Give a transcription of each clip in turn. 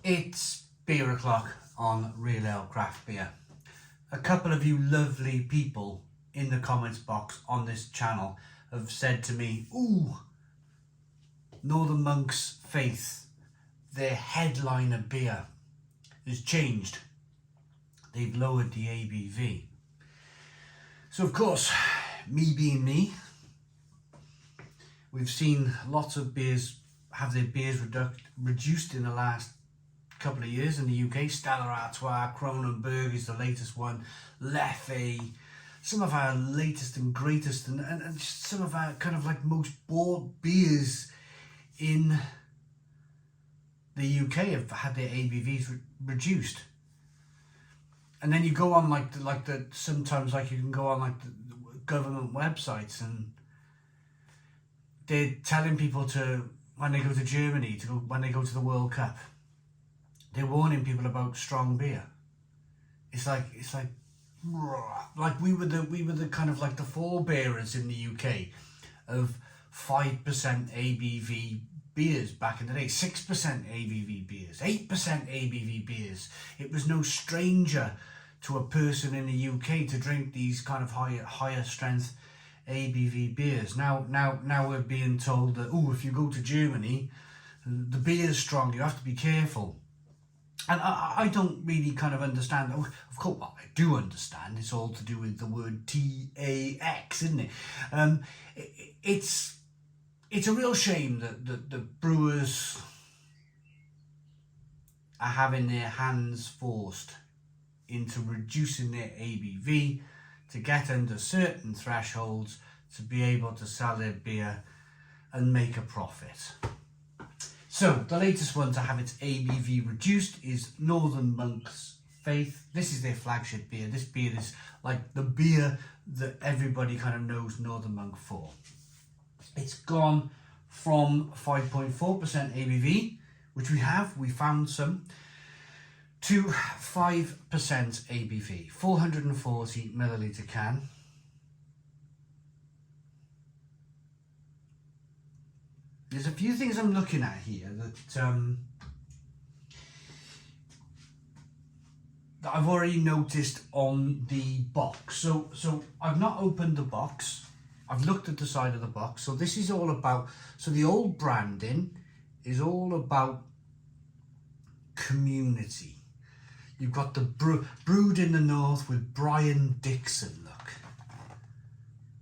It's beer o'clock on Real Ale Craft Beer. A couple of you lovely people in the comments box on this channel have said to me, ooh, Northern Monk's Faith, their headliner beer has changed. They've lowered the ABV. So of course, me being me, we've seen lots of beers have their beers reduced in the last couple of years in the UK. Stella Artois, Kronenberg is the latest one, Leffe, some of our latest and greatest and some of our kind of like most bought beers in the UK have had their ABVs reduced. And then you go on sometimes you can go on like the government websites and they're telling people to, when they go to Germany, when they go to the World Cup, they're warning people about strong beer. It's like we were the kind of like the forebearers in the UK of 5% ABV beers back in the day, 6% ABV beers, 8% ABV beers. It was no stranger to a person in the UK to drink these kind of higher strength ABV beers. Now we're being told that, oh, if you go to Germany, the beer's strong, you have to be careful. And I don't really kind of understand. Of course, well, I do understand. It's all to do with the word TAX, isn't it? It's a real shame that the brewers are having their hands forced into reducing their ABV to get under certain thresholds to be able to sell their beer and make a profit. So the latest one to have its ABV reduced is Northern Monk's Faith. This is their flagship beer. This beer is like the beer that everybody kind of knows Northern Monk for. It's gone from 5.4% ABV, which we found some, to 5% ABV, 440 milliliter can. There's a few things I'm looking at here that I've already noticed on the box. So I've not opened the box. I've looked at the side of the box. So this is all about, so the old branding is all about community. You've got the brewed in the north with Brian Dixon look.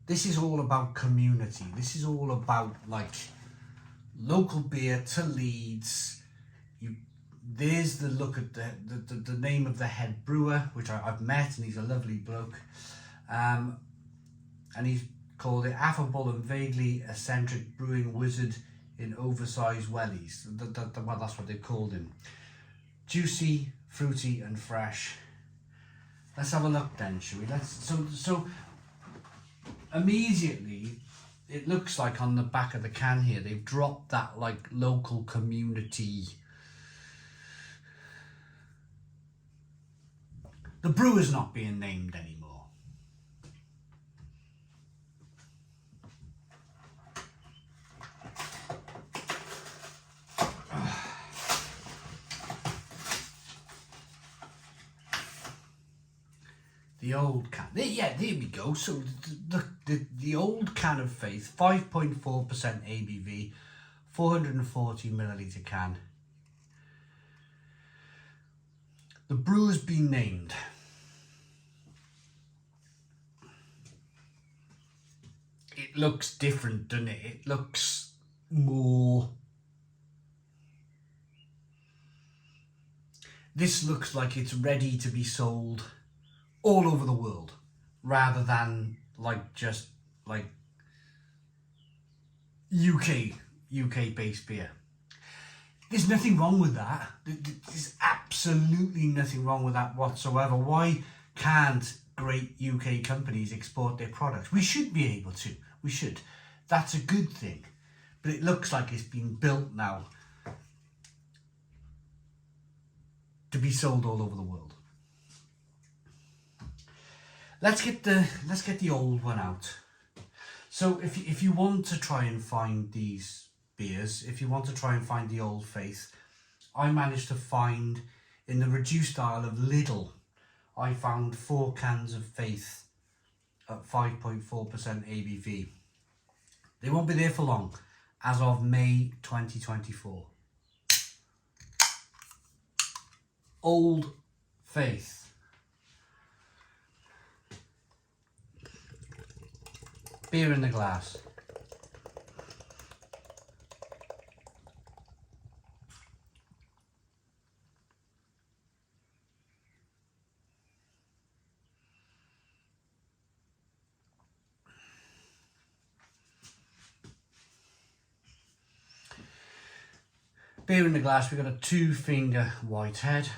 This is all about community. This is all about like local beer to Leeds. There's the look at the name of the head brewer, which I've met, and he's a lovely bloke. And he's called it affable and vaguely eccentric brewing wizard in oversized wellies. Well, that's what they called him. Juicy, fruity and fresh. Let's have a look then, shall we? So immediately it looks like on the back of the can here they've dropped that like local community. The brewer's not being named anymore. The old can, yeah, there we go. So the old can of Faith, 5.4% ABV, 440 milliliter can. The brewer's been named. It looks different, doesn't it? It looks more. This looks like it's ready to be sold all over the world, rather than like just like UK based beer. There's nothing wrong with that. There's absolutely nothing wrong with that whatsoever. Why can't great UK companies export their products? We should be able to. We should. That's a good thing. But it looks like it's been built now to be sold all over the world. Let's get the old one out. So if you want to try and find these beers, if you want to try and find the Old Faith, I managed to find, in the reduced aisle of Lidl, I found 4 cans of Faith at 5.4% ABV. They won't be there for long, as of May 2024. Old Faith. Beer in the glass. Beer in the glass, we've got a 2-finger whitehead.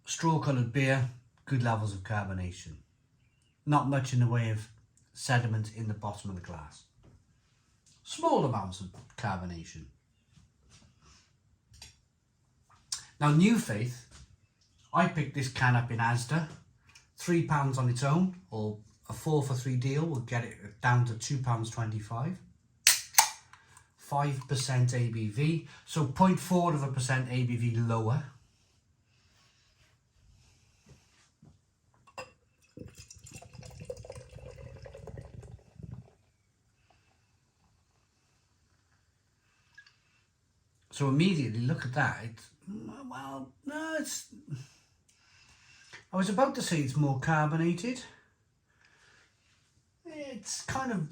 Straw coloured beer, good levels of carbonation. Not much in the way of sediment in the bottom of the glass. Small amounts of carbonation. Now, New Faith, I picked this can up in Asda. £3 on its own, or a 4 for 3 deal will get it down to £2.25. 5% ABV, so 0.4% ABV lower. So immediately look at that. Well, no, I was about to say it's more carbonated. It's kind of...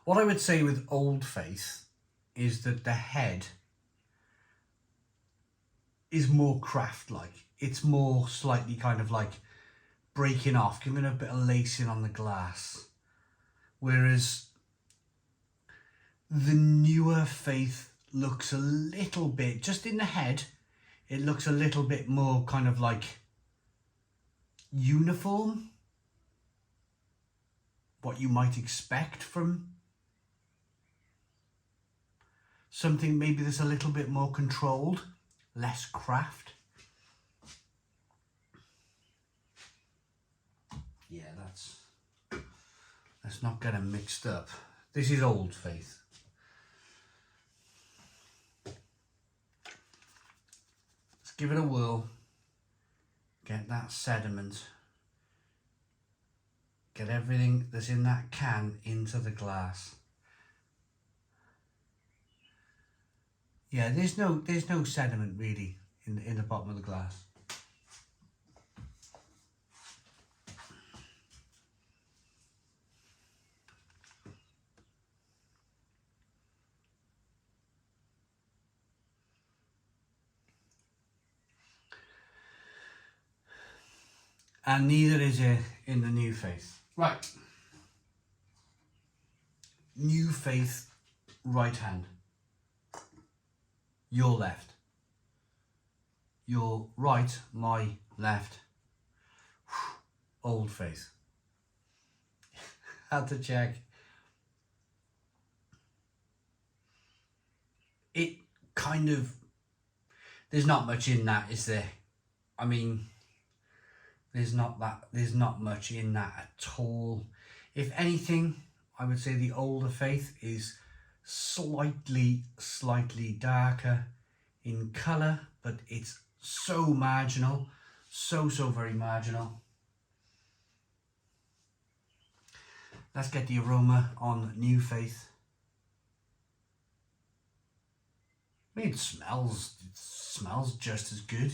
What I would say with Old Faith is that the head is more craft-like. It's more slightly kind of like breaking off, giving a bit of lacing on the glass. Whereas the newer Faith looks a little bit, just in the head, it looks a little bit more kind of like uniform. What you might expect from something maybe that's a little bit more controlled, less craft. Yeah, let's not get them mixed up. This is Old Faith. Let's give it a whirl. Get that sediment. Get everything that's in that can into the glass. Yeah, there's no sediment really in the bottom of the glass. And neither is it in the New Faith. Right. New Faith, right hand. Your left. Your right, my left. Old Faith. Had to check. It kind of... There's not much in that, is there? I mean... There's not much in that at all. If anything, I would say the older Faith is slightly darker in colour, but it's so marginal, so very marginal. Let's get the aroma on New Faith. I mean, it smells just as good.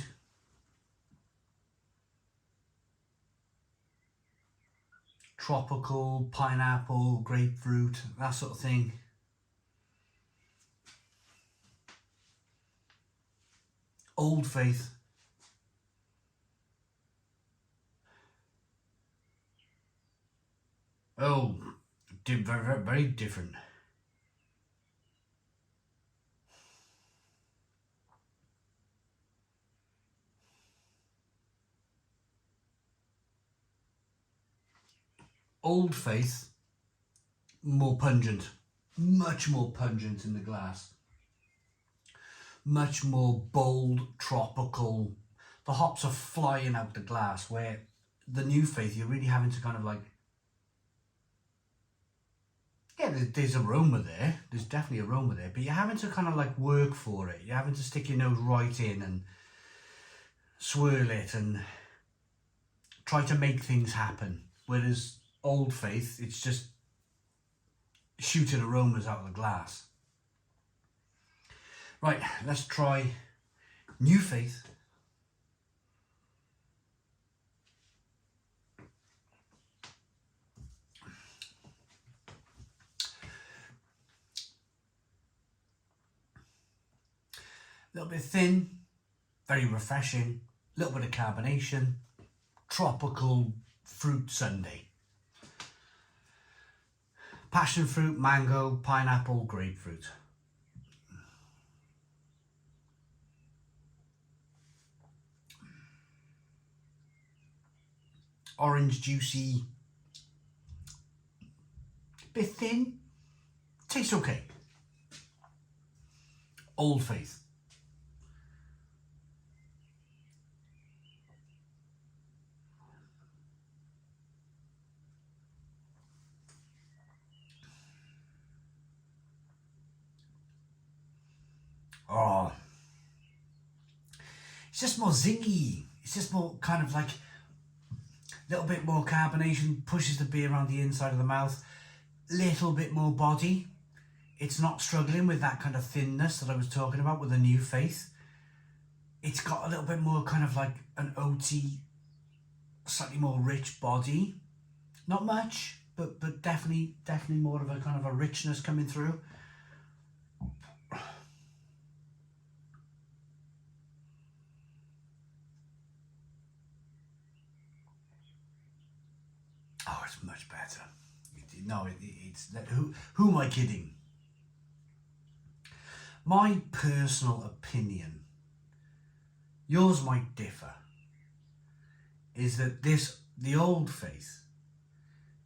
Tropical, pineapple, grapefruit, that sort of thing. Old Faith. Oh, very different. Old Faith, more pungent, much more pungent in the glass. Much more bold, tropical. The hops are flying out the glass, where the New Faith, you're really having to kind of like Yeah, there's aroma there. There's definitely aroma there, but you're having to kind of like work for it. You're having to stick your nose right in and swirl it and try to make things happen. Whereas Old Faith, it's just shooting aromas out of the glass. Right, let's try New Faith. A little bit thin, very refreshing, a little bit of carbonation, tropical fruit sundae. Passion fruit, mango, pineapple, grapefruit. Orange juicy, bit thin, tastes okay. Old Faith. Oh, it's just more zingy. It's just more kind of like a little bit more carbonation, pushes the beer around the inside of the mouth. Little bit more body. It's not struggling with that kind of thinness that I was talking about with the New Faith. It's got a little bit more kind of like an oaty, slightly more rich body. Not much, but definitely more of a kind of a richness coming through. Oh, it's much better. No, it's who am I kidding? My personal opinion, yours might differ, is that the Old Faith,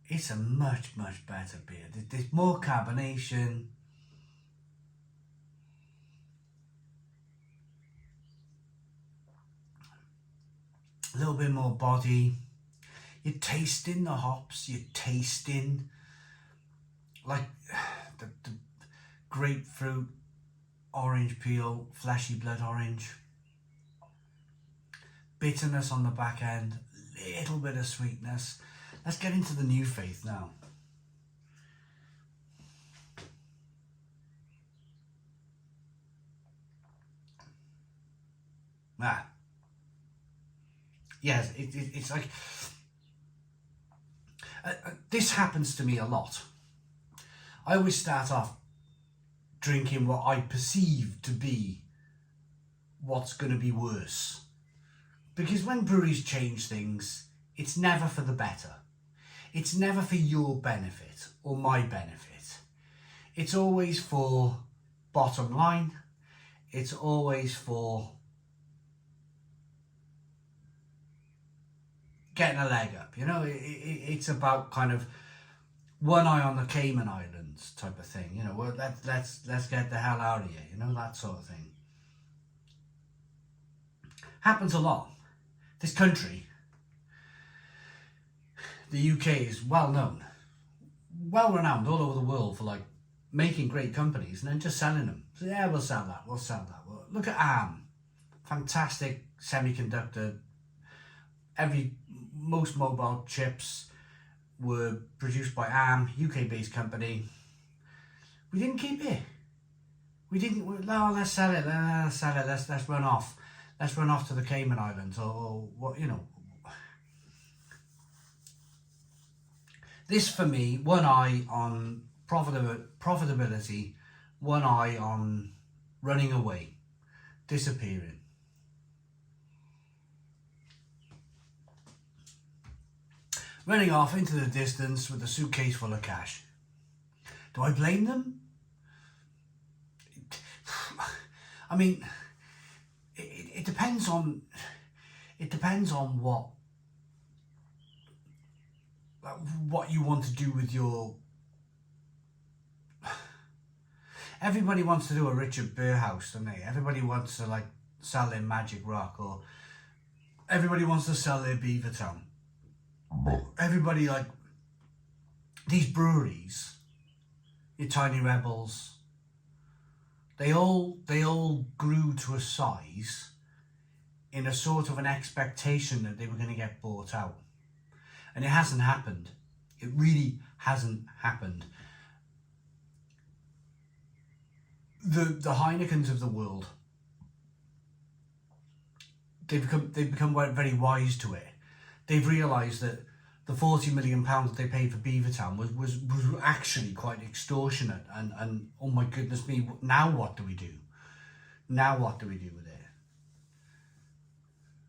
it's a much better beer. There's more carbonation. A little bit more body. You're tasting the hops. You're tasting like the grapefruit, orange peel, fleshy blood orange. Bitterness on the back end. Little bit of sweetness. Let's get into the New Faith now. Yes, it's like this happens to me a lot. I always start off drinking what I perceive to be what's going to be worse, because when breweries change things, it's never for the better. It's never for your benefit or my benefit. It's always for bottom line. It's always for getting a leg up, you know. It's about kind of one eye on the Cayman Islands type of thing, you know. Well, let's get the hell out of here, you know, that sort of thing. Happens a lot. This country, the UK, is well known, well renowned all over the world for like making great companies and then just selling them. So yeah, we'll sell that. Well, look at ARM, fantastic semiconductor. Most mobile chips were produced by ARM, UK-based company. We didn't keep it. We didn't. No, let's sell it. Let's run off. Let's run off to the Cayman Islands or what, you know. This for me, one eye on profitability, one eye on running away, disappearing. Running off into the distance with a suitcase full of cash. Do I blame them? I mean, it depends on what you want to do with your. Everybody wants to do a Richard Burhouse, don't they? Everybody wants to like sell their Magic Rock, or everybody wants to sell their Beavertown. Everybody, like, these breweries your Tiny Rebels, they all grew to a size in a sort of an expectation that they were going to get bought out. And it hasn't happened. It really hasn't happened. The Heinekens of the world, they've become very wise to it. They've realised that the £40 million that they paid for Beavertown was actually quite extortionate, and oh my goodness me, now what do we do? Now what do we do with it?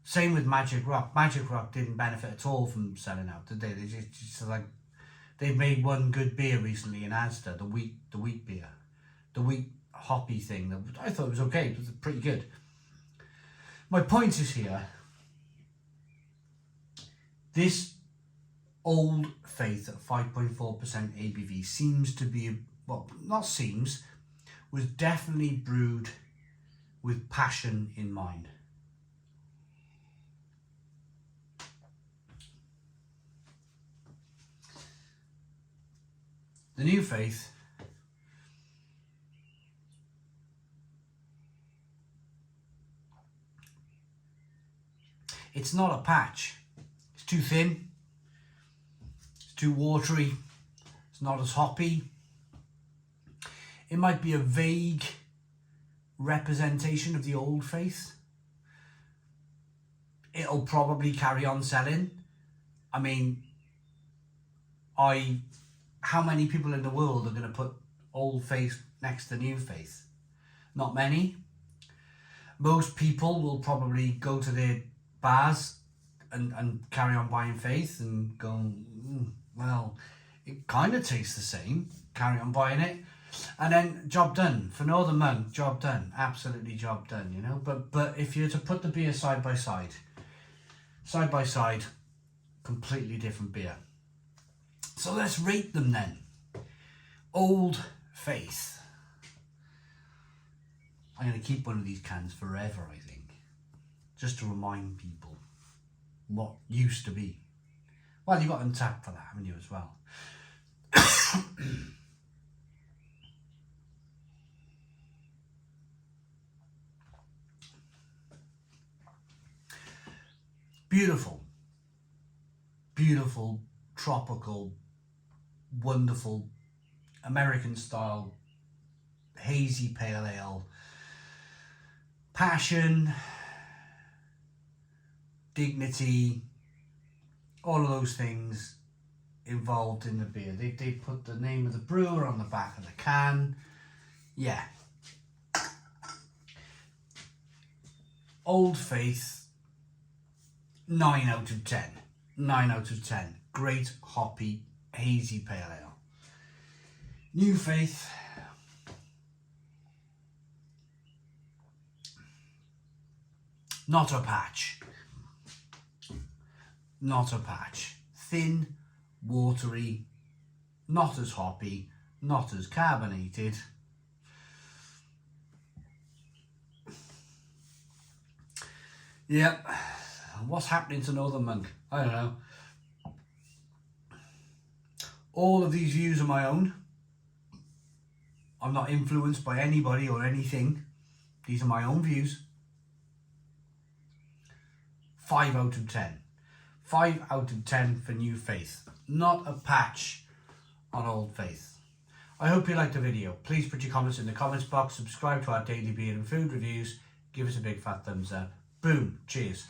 Same with Magic Rock. Magic Rock didn't benefit at all from selling out, did they? They just like, they've made one good beer recently in Asda, the wheat beer, the wheat hoppy thing. That I thought it was okay. It was pretty good. My point is here, this Old Faith at 5.4% ABV seems to be, well, not seems, was definitely brewed with passion in mind. The New Faith it's not a patch. It's too thin. It's too watery. It's not as hoppy. It might be a vague representation of the Old Faith. It'll probably carry on selling. I mean, how many people in the world are going to put Old Faith next to New Faith? Not many. Most people will probably go to their bars and carry on buying Faith and go, well, it kind of tastes the same, carry on buying it, and then job done. For Northern Monk, job done, absolutely job done, you know. But if you're to put the beer side by side, completely different beer. So let's rate them then. Old Faith. I'm going to keep one of these cans forever, I think, just to remind people what used to be. Well, you've got Untapped for that, haven't you, as well? Beautiful, beautiful, tropical, wonderful, American style, hazy pale ale. Passion, dignity, all of those things involved in the beer. They put the name of the brewer on the back of the can. Yeah. Old Faith, 9 out of 10. 9 out of 10. Great hoppy, hazy pale ale. New Faith, not a patch. Not a patch. Thin, watery, not as hoppy, not as carbonated. Yep. What's happening to Northern Monk? I don't know. All of these views are my own. I'm not influenced by anybody or anything. These are my own views. 5 out of 10. 5 out of 10 for New Faith. Not a patch on Old Faith. I hope you liked the video. Please put your comments in the comments box. Subscribe to our daily beer and food reviews. Give us a big fat thumbs up. Boom. Cheers.